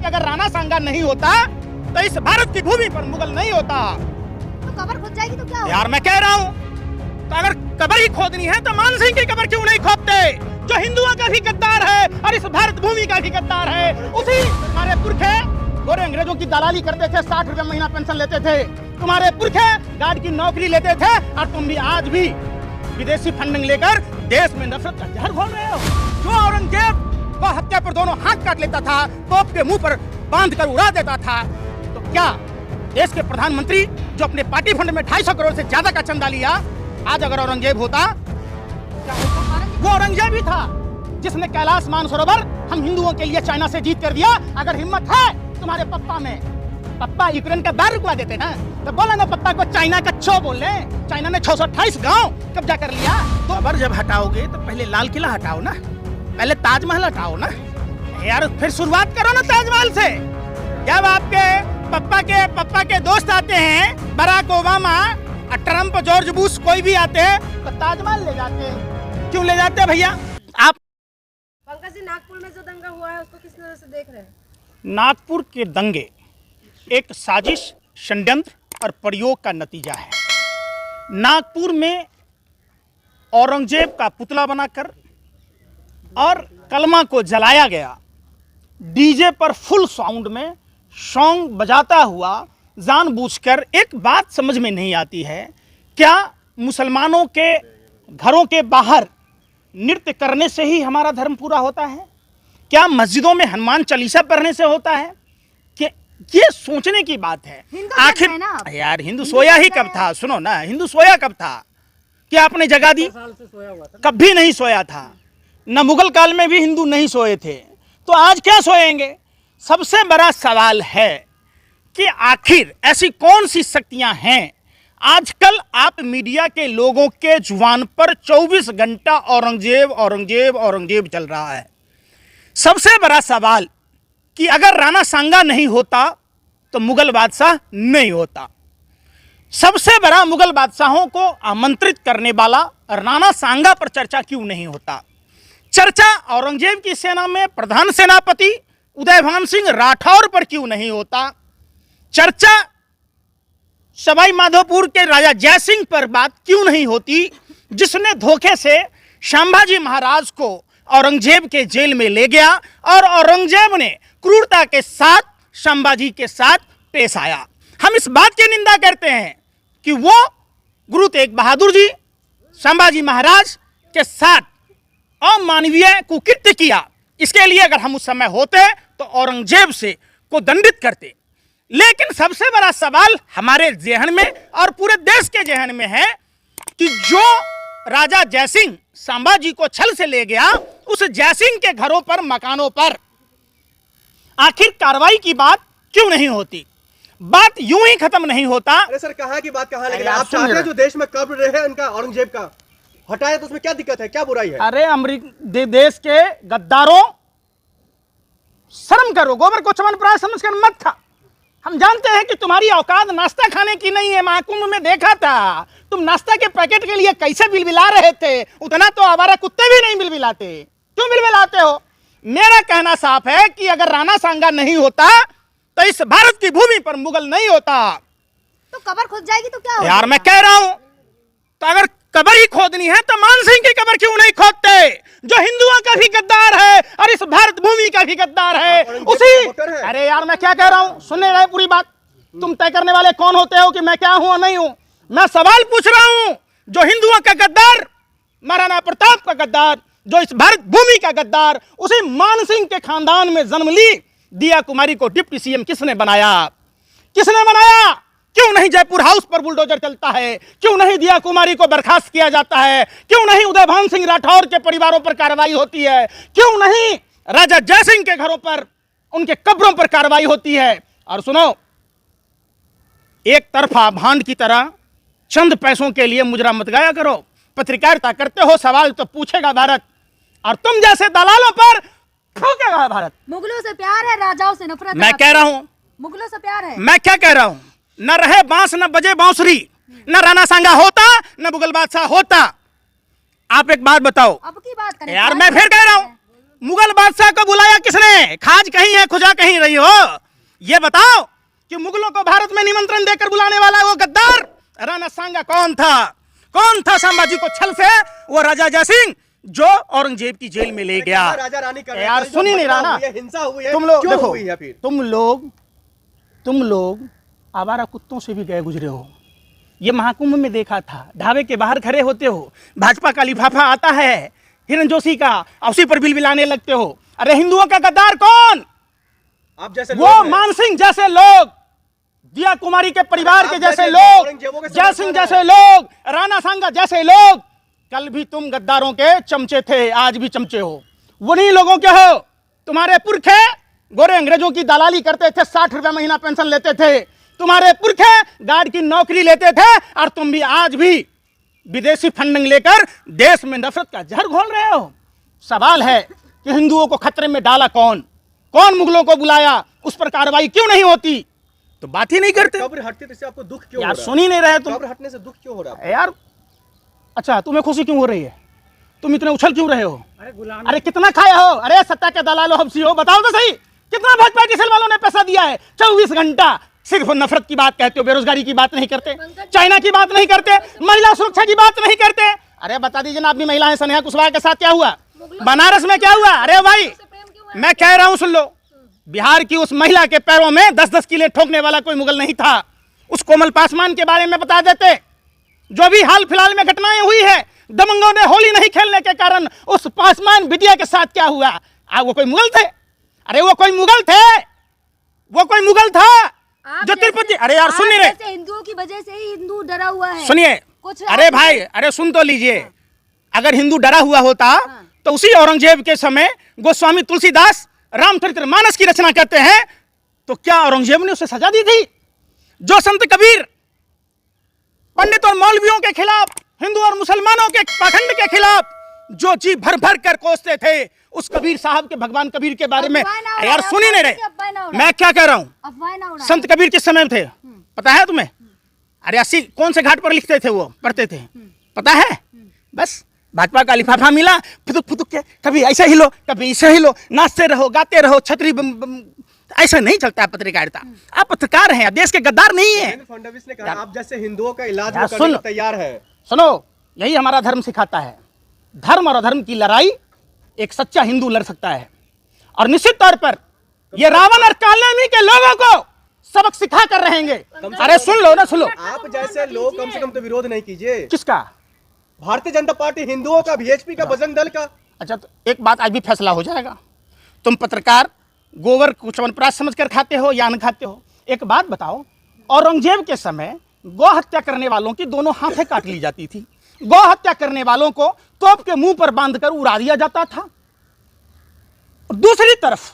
अगर राणा सांगा नहीं होता तो इस भारत की भूमि पर मुगल नहीं होता। तो कब्र खुद जाएगी तो क्या होगा? यार मैं कह रहा हूँ, तो अगर कब्र ही खोदनी है तो मान सिंह की कब्र क्यों नहीं खोदते, जो हिंदुओं का भी गद्दार है और इस भारत भूमि का भी गद्दार है। उसी हमारे पुरखे गोरे अंग्रेजों की दलाली करते थे, 60 रुपए महीना पेंशन लेते थे। तुम्हारे पुरखे गार्ड की नौकरी लेते थे और तुम भी आज भी विदेशी फंडिंग लेकर देश में नफरत का जहर घोल रहे हो। जो औरंगजेब वो हत्या पर दोनों हाथ काट लेता था, तोप के मुंह पर बांध कर उड़ा देता था, तो क्या देश के प्रधानमंत्री जो अपने पार्टी फंड में 250 करोड़ से ज्यादा का चंदा लिया, आज अगर औरंगजेब होता, वो औरंगजेब ही था जिसने कैलाश मानसरोवर हम हिंदुओं के लिए चाइना से जीत कर दिया। अगर हिम्मत है तुम्हारे पप्पा में, पप्पा यूक्रेन का बार रुकवा देते ना, तो बोला ना पप्पा को चाइना का छो बोल ले। चाइना ने 628 गांव कब्जा कर लिया। तो अबर जब हटाओगे तो पहले लाल किला हटाओ ना, पहले ताजमहल हटाओ ना यार, फिर शुरुआत करो ना ताजमहल से। जब आपके पप्पा के दोस्त आते हैं, Barack Obama, Trump, George Bush, कोई भी आते हैं तो ताजमहल ले जाते हैं। क्यों ले जाते हैं भैया? आप पंकज जी, नागपुर में जो दंगा हुआ है उसको किस नजर से देख रहे हैं? नागपुर के दंगे एक साजिश, षड्यंत्र और प्रयोग का नतीजा है। नागपुर में औरंगजेब का पुतला बनाकर और कलमा को जलाया गया, डीजे पर फुल साउंड में सॉन्ग बजाता हुआ जानबूझकर। एक बात समझ में नहीं आती है, क्या मुसलमानों के घरों के बाहर नृत्य करने से ही हमारा धर्म पूरा होता है? क्या मस्जिदों में हनुमान चालीसा पढ़ने से होता है? कि ये सोचने की बात है। आखिर यार हिंदू सोया ही कब था? सुनो ना, हिंदू सोया कब था? क्या आपने जगा दी? कभी नहीं सोया था। न मुगल काल में भी हिंदू नहीं सोए थे, तो आज क्या सोएंगे? सबसे बड़ा सवाल है कि आखिर ऐसी कौन सी शक्तियां हैं। आजकल आप मीडिया के लोगों के जुबान पर 24 घंटा औरंगजेब औरंगजेब औरंगजेब चल रहा है। सबसे बड़ा सवाल कि अगर राणा सांगा नहीं होता तो मुगल बादशाह नहीं होता। सबसे बड़ा मुगल बादशाहों को आमंत्रित करने वाला राणा सांगा पर चर्चा क्यों नहीं होता? चर्चा औरंगजेब की सेना में प्रधान सेनापति उदयभान सिंह राठौर पर क्यों नहीं होता? चर्चा सवाई माधोपुर के राजा जयसिंह पर बात क्यों नहीं होती, जिसने धोखे से संभाजी महाराज को औरंगजेब के जेल में ले गया और औरंगजेब ने क्रूरता के साथ संभाजी के साथ पेश आया। हम इस बात की निंदा करते हैं कि वो गुरु तेग बहादुर जी संभाजी महाराज के साथ अमानवीय कुकृत्य किया। इसके लिए अगर हम उस समय होते तो औरंगजेब से को दंडित करते। लेकिन सबसे बड़ा सवाल हमारे जहन में और पूरे देश के जहन में है कि जो राजा जयसिंह संभाजी को छल से ले गया, उस जयसिंह के घरों पर, मकानों पर आखिर कार्रवाई की बात क्यों नहीं होती? बात यूं ही खत्म नहीं होता। अरे सर, कहाँ की बात कहाँ, लेकिन आप चाहते हैं जो देश में कब्र रहे उनका औरंगजेब का हटाए, तो उसमें क्या दिक्कत है, क्या बुराई है? अरे देश के गद्दारों, शर्म करो। गोबर को चमन प्राय समझकर मत खा। हम जानते हैं कि तुम्हारी औकात नाश्ता खाने की नहीं है। महाकुंभ में देखा था तुम नाश्ता के पैकेट के लिए कैसे बिलबिला रहे थे, उतना तो आवारा कुत्ते भी नहीं बिलबिलाते। क्यों बिलबिलाते हो? मेरा कहना साफ है कि अगर राणा सांगा नहीं होता तो इस भारत की भूमि पर मुगल नहीं होता। तो कब्र खुद जाएगी तो क्या होगा? यार मैं कह रहा हूं, तो अगर कब्र ही खोदनी है तो मान सिंह की कब्र क्यों नहीं खोदते, जो हिंदुओं का भी गद्दार है और इस भारत भूमि का भी गद्दार है। उसी अरे यार मैं क्या कह रहा हूं, सुनने रहे पूरी बात। तुम तय करने वाले कौन होते हो कि मैं क्या हूं और नहीं हूं? मैं सवाल पूछ रहा हूं, जो हिंदुओं का गद्दार, महाराणा प्रताप का गद्दार, जो इस भारत भूमि का गद्दार, उसी मान सिंह के खानदान में जन्म ली दिया कुमारी को डिप्टी सीएम किसने बनाया? किसने बनाया? क्यों नहीं जयपुर हाउस पर बुलडोजर चलता है? क्यों नहीं दिया कुमारी को बर्खास्त किया जाता है? क्यों नहीं उदयभान सिंह राठौर के परिवारों पर कार्रवाई होती है? क्यों नहीं राजा जयसिंह के घरों पर, उनके कब्रों पर कार्रवाई होती है? और सुनो, एक तरफा भांड की तरह चंद पैसों के लिए मुजरा मत गाया करो। पत्रकारिता करते हो, सवाल तो पूछेगा भारत, और तुम जैसे दलालों पर ठोकेगा भारत। मुगलों से प्यार है, राजाओं से नफरत है। मैं कह रहा हूं, मुगलों से प्यार है। मैं क्या कह रहा हूं, न रहे बांस न बजे बांसुरी, न राणा सांगा होता न मुगल बादशाह होता। आप एक बात बताओ। अब की बात करें यार मैं फिर कह रहा हूं, मुगल बादशाह को बुलाया किसने? खाज कहीं है खुजा कहीं रही हो। ये बताओ कि मुगलों को भारत में निमंत्रण देकर बुलाने वाला वो गद्दार राणा सांगा कौन था? कौन था संभाजी को छल से? वो राजा जयसिंह जो औरंगजेब की जेल में ले गया। राजा रानी कर यार सुनी नहीं रहा ना, हिंसा हुई है, तुम लोग क्यों देखो, हुई है फिर? तुम लोग आवारा कुत्तों से भी गए गुजरे हो। ये महाकुंभ में देखा था, ढाबे के बाहर खड़े होते हो, भाजपा का लिफाफा आता है हिरण जोशी का, उसी पर बिलबिलाने लगते हो। अरे हिंदुओं का गद्दार कौन? आप जैसे वो मानसिंह जैसे लोग, दिया कुमारी के परिवार के जैसे लोग, जयसिंह जैसे लोग, राणा सांगा जैसे लोग। कल भी तुम गद्दारों के चमचे थे, आज भी चमचे हो। उन्हीं लोगों के हो। तुम्हारे पुरखे गोरे अंग्रेजों की दलाली करते थे, 60 रुपए महीना पेंशन लेते थे। तुम्हारे पुरखे गार्ड की नौकरी लेते थे, और तुम भी आज भी विदेशी फंडिंग लेकर देश में नफरत का जहर घोल रहे हो। सवाल है कि हिंदुओं को खतरे में डाला कौन? कौन मुगलों को बुलाया? उस पर कार्रवाई क्यों नहीं होती? तो बात ही नहीं करते। कब्र हटते तो इससे आपको दुख क्यों यार हो रहा है? सुन ही नहीं रहे तुम। कब्र हटने से दुख क्यों हो रहा है? यार अच्छा, तुम्हें खुशी क्यों हो रही है? तुम इतने उछल क्यों रहे हो? अरे कितना खाए हो? अरे सत्ता के दलाल हो, हबसी हो, बताओ तो सही, कितना भाजपा डीजल वालों ने पैसा दिया है? 24 घंटा सिर्फ नफरत की बात कहते हो, बेरोजगारी की बात नहीं करते, चाइना की बात नहीं करते, महिला सुरक्षा की बात नहीं करते। अरे बता दीजिए ना, आप भी महिला हैं, सनेहा कुशवाहा के साथ क्या हुआ? बनारस में क्या हुआ? अरे भाई मैं कह रहा हूं, सुन लो, बिहार की उस महिला के पैरों में 10-10 किले ठोकने वाला कोई मुगल नहीं था। उस कोमल पासवान के बारे में बता देते। जो भी हाल फिलहाल में घटनाएं हुई है, दबंगों ने होली नहीं खेलने के कारण उस पासवान बिटिया के साथ क्या हुआ? वो कोई मुगल थे? अरे वो कोई मुगल थे? वो कोई मुगल था जो तिरुपति? अरे यार सुन नहीं रहे। हिंदुओं की वजह से ही हिंदू डरा हुआ है। सुनिए, अरे भाई, अरे सुन तो लीजिए। अगर हिंदू डरा हुआ होता तो उसी औरंगजेब के समय गोस्वामी तुलसीदास रामचरितमानस की रचना करते हैं, तो क्या औरंगजेब ने उसे सजा दी थी? जो संत कबीर पंडित और मौलवियों के खिलाफ, हिंदू और मुसलमानों के पाखंड के खिलाफ जो जी भर भर कर कोसते थे, उस कबीर साहब के, भगवान कबीर के बारे में यार सुन ही नहीं रहे। मैं क्या कह रहा हूं? संत कबीर किस समय में थे पता है तुम्हें? अरे 80 कौन से घाट पर लिखते थे, वो पढ़ते थे, पता है? बस भाजपा का लिफाफा मिला, फुदुक फुदुक के कभी ऐसे हिलो कभी ऐसे हिलो, नाचते रहो गाते रहो, छतरी ऐसा नहीं चलता है पत्रकारिता। आप पत्रकार हैं, देश के गद्दार नहीं है। फडणवीस ने कहा आप जैसे हिंदुओं का इलाज यार करने को तैयार है। सुनो, यही हमारा धर्म सिखाता है, धर्म और अधर्म की लड़ाई एक सच्चा हिंदू लड़ सकता है। और निश्चित तौर पर ये रावण और कालनेमी के लोगों को सबक सिखा कर रहेंगे। अरे सुन लो ना, सुन लो। आप जैसे लोग कम से कम तो विरोध नहीं कीजिए। किसका? भारतीय जनता पार्टी, हिंदुओं का, बीएचपी का, बजरंग दल का। अच्छा, तो एक बात आज भी फैसला हो जाएगा। तुम पत्रकार गोबर को च्यवनप्राश समझकर खाते हो या न खाते हो? एक बात बताओ, औरंगजेब के समय गौ हत्या करने वालों की दोनों हाथें काट ली जाती थी। गौ हत्या करने वालों को तोप के मुंह पर बांधकर उड़ा दिया जाता था। और दूसरी तरफ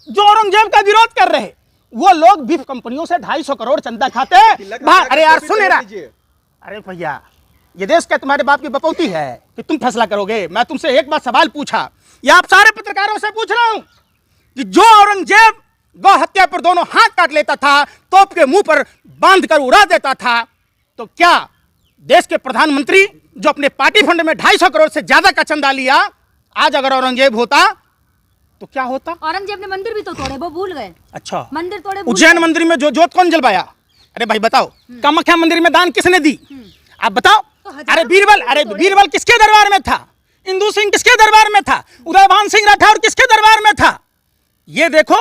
जो औरंगजेब का विरोध कर रहे, वो लोग बीफ कंपनियों से 250 करोड़ चंदा खाते। अरे यार सुन रहा, अरे भैया ये देश क्या तुम्हारे बाप की बपौती है कि तुम फैसला करोगे? मैं तुमसे एक बात सवाल पूछा, या आप सारे पत्रकारों से पूछ रहा हूं कि जो औरंगजेब गौ हत्या पर दोनों हाथ काट लेता था, तोप के मुंह पर बांधकर उड़ा देता था, तो क्या देश के प्रधानमंत्री जो अपने पार्टी फंड में 250 करोड़ से ज्यादा का चंदा लिया, आज अगर औरंगजेब होता तो क्या होता? औरंगजेब ने मंदिर भी तो तोड़े, वो भूल गए। अच्छा, मंदिर तोड़े। उज्जैन मंदिर में जो जोत कौन जलवाया? अरे भाई बताओ, कामाख्या मंदिर में दान किसने दी? आप बताओ। अरे बीरबल किसके दरबार में था? इंदु सिंह किसके दरबार में था? उदयभान सिंह राठौर किसके दरबार में था? ये देखो,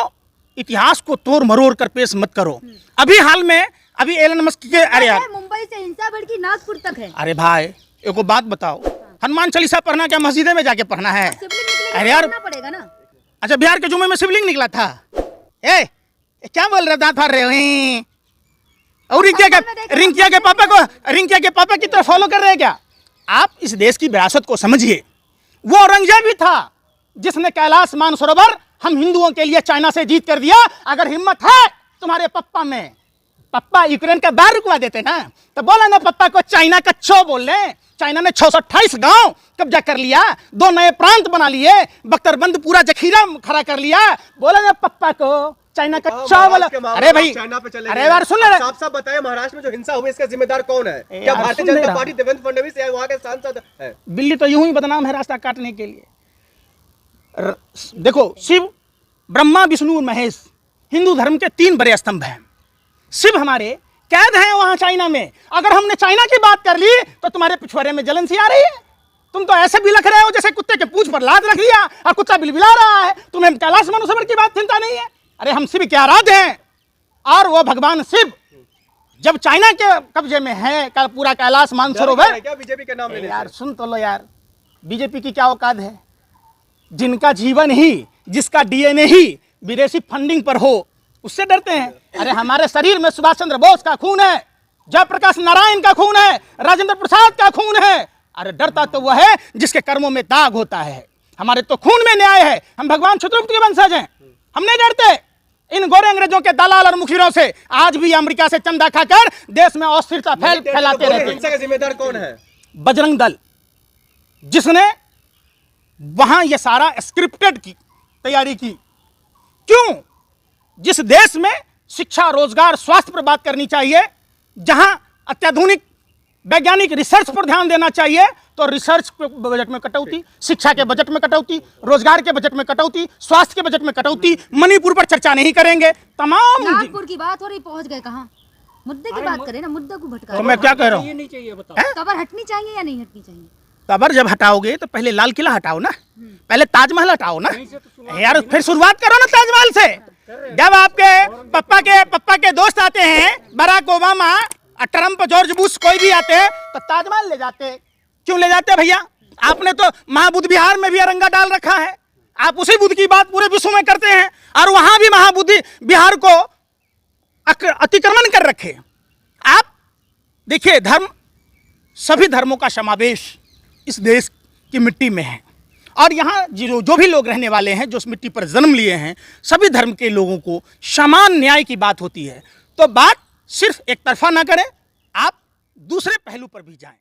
इतिहास को तोड़ मरोड़ कर पेश मत करो। अभी हाल में अभी एलन मस्क के, अरे यार मुंबई से हिंसा भड़की नागपुर तक है। अरे भाई एक बात बताओ, हनुमान चालीसा पढ़ना क्या मस्जिदे में जाके पढ़ना है? अरे यार पड़ेगा ना। अच्छा, बिहार के जुम्मे में शिवलिंग निकला था। क्या बोल रहे, दांत फाड़ रहे हो? और रिंकिया के पापा की तरफ फॉलो कर रहे हैं क्या? आप इस देश की विरासत को समझिए। वो औरंगजेब भी था जिसने कैलाश मानसरोवर हम हिंदुओं के लिए चाइना से जीत कर दिया। अगर हिम्मत है तुम्हारे पप्पा में, पप्पा यूक्रेन का बार रुकवा देते ना, तो बोला ना पप्पा को चाइना का छो बोल ले। चाइना ने 628 गांव कब्जा कर लिया, 2 नए प्रांत बना लिए, बख्तरबंद पूरा जखीरा खड़ा कर लिया। बोला ना पप्पा को चाइना का चावल। अरे भाई, अरे यार सुन रहे, साफ साफ बताइए, महाराष्ट्र में जो हिंसा हुई इसका जिम्मेदार कौन है? क्या भारतीय जनता पार्टी, देवेंद्र फडणवीस या वहां के सांसद है? दिल्ली तो यूं ही बदनाम है रास्ता काटने के लिए। देखो, शिव, ब्रह्मा, विष्णु और महेश हिंदू धर्म के 3 बड़े स्तंभ हैं। शिव हमारे कैद हैं वहां चाइना में। अगर हमने चाइना की बात कर ली तो तुम्हारे पिछवाड़े में जलन सी आ रही है। तुम तो ऐसे भी लख रहे हो जैसे कुत्ते के पूंछ पर लात रख दिया और कुत्ता बिलबिला रहा है। तुम्हें कैलाश मानसरोवर की बात चिंता नहीं है? अरे हम शिव के आराध्य हैं, और वो भगवान शिव जब चाइना के कब्जे में है का पूरा कैलाश मानसरोवर। क्या बीजेपी का नाम लेने यार सुन तो लो यार, बीजेपी की क्या औकात है? जिनका जीवन ही, जिसका डीएनए ही विदेशी फंडिंग पर हो, उससे डरते हैं। अरे हमारे शरीर में सुभाष चंद्र बोस का खून है, जयप्रकाश नारायण का खून है, राजेंद्र प्रसाद का खून है। अरे डरता तो वह है जिसके कर्मों में दाग होता है। हमारे तो खून में न्याय है। हम भगवान चित्रगुप्त के वंशज हैं। हम नहीं डरते इन गोरे अंग्रेजों के दलाल और मुखिरों से। आज भी अमेरिका से चंदा खाकर देश में अस्थिरता फैलाते रहते हैं। हिंसा का जिम्मेदार कौन है? बजरंग दल, जिसने वहां यह सारा स्क्रिप्टेड की तैयारी की। क्यों? जिस देश में शिक्षा, रोजगार, स्वास्थ्य पर बात करनी चाहिए, जहां अत्याधुनिक वैज्ञानिक रिसर्च पर ध्यान देना चाहिए, तो रिसर्च के बजट में कटौती, शिक्षा के बजट में कटौती, रोजगार के बजट में कटौती, स्वास्थ्य के बजट में कटौती। मणिपुर पर चर्चा नहीं करेंगे। तमाम नागपुर की बात हो रही, पहुंच गए कहाँ? मुद्दे की बात करें ना, मुद्दे को भटका। तो मैं क्या कह रहा हूँ? कबर हटनी चाहिए या नहीं हटनी चाहिए? कबर जब हटाओगे तो पहले लाल किला हटाओ ना, पहले ताजमहल हटाओ ना यार, फिर शुरुआत करो ना ताजमहल से। जब आपके पप्पा के दोस्त आते हैं, Barack Obama, Trump, George Bush, कोई भी आते हैं तो ताजमहल ले जाते। क्यों ले जाते भैया? आपने तो महाबुद्ध विहार में भी अरंगा डाल रखा है। आप उसी बुद्ध की बात पूरे विश्व में करते हैं, और वहां भी महाबुद्ध विहार को अतिक्रमण कर रखे। आप देखिए, धर्म, सभी धर्मों का समावेश इस देश की मिट्टी में है, और यहाँ जो भी लोग रहने वाले हैं, जो इस मिट्टी पर जन्म लिए हैं, सभी धर्म के लोगों को समान न्याय की बात होती है। तो बात सिर्फ एक तरफा ना करें, आप दूसरे पहलू पर भी जाएं।